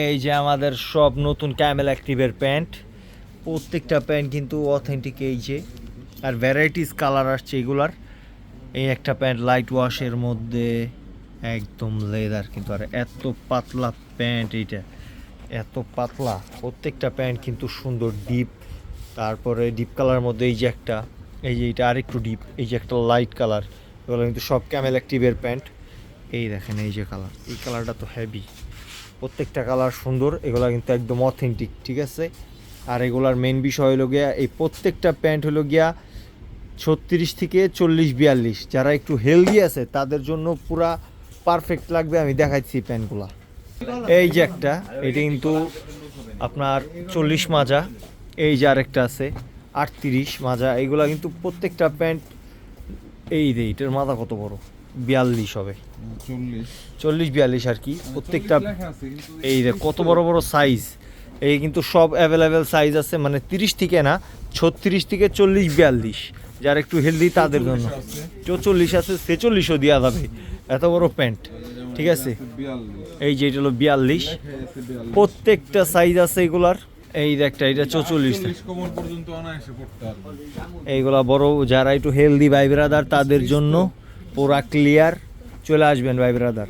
এই যে আমাদের সব নতুন ক্যামেল অ্যাক্টিভের প্যান্ট, প্রত্যেকটা প্যান্ট কিন্তু অথেন্টিক। এই যে আর ভ্যারাইটিস কালার আসছে এগুলার। এই একটা প্যান্ট লাইট ওয়াশের মধ্যে একদম লেদার, কিন্তু আর এত পাতলা প্যান্ট, এইটা এত পাতলা। প্রত্যেকটা প্যান্ট কিন্তু সুন্দর ডিপ। তারপরে ডিপ কালার মধ্যে এই যে একটা, এই যে এটা আরেকটু ডিপ, এই যে একটা লাইট কালার। এগুলো কিন্তু সব ক্যামেল অ্যাক্টিভের প্যান্ট। এই দেখেন এই যে কালার, এই কালারটা তো হেভি। প্রত্যেকটা কালার সুন্দর, এগুলো কিন্তু একদম অথেন্টিক, ঠিক আছে। আর এগুলার মেন বিষয় হলো গিয়া এই প্রত্যেকটা প্যান্ট হলো গিয়া 36 থেকে 40-42, যারা একটু হেলদি আছে তাদের জন্য পুরা পারফেক্ট লাগবে। আমি দেখাচ্ছি প্যান্টগুলা। এই যে একটা, এটা কিন্তু আপনার 40 মাজা। এই যে আরেকটা আছে 38 মাজা। এইগুলা কিন্তু প্রত্যেকটা প্যান্ট, এই যে এটার মাথা কত বড়, 42 হবে, 40-42 আর কি প্রত্যেকটা। এই যে কত বড় বড় সাইজ। এই কিন্তু সব অ্যাভেলেবেল সাইজ আছে, মানে 30 থেকে না, 36 থেকে 40-42, যারা একটু হেলদি তাদের জন্য। 44 আছে, 46ও দেওয়া যাবে, এত বড় প্যান্ট, ঠিক আছে। এই যে এটা হলো 42, প্রত্যেকটা সাইজ আছে এগুলার। এই যে একটা, এটা 44, এইগুলা বড় যারা একটু হেলদি ভাই ব্রাদার তাদের জন্য পুরা ক্লিয়ার। চলে আসবেন ভাই ব্রাদার।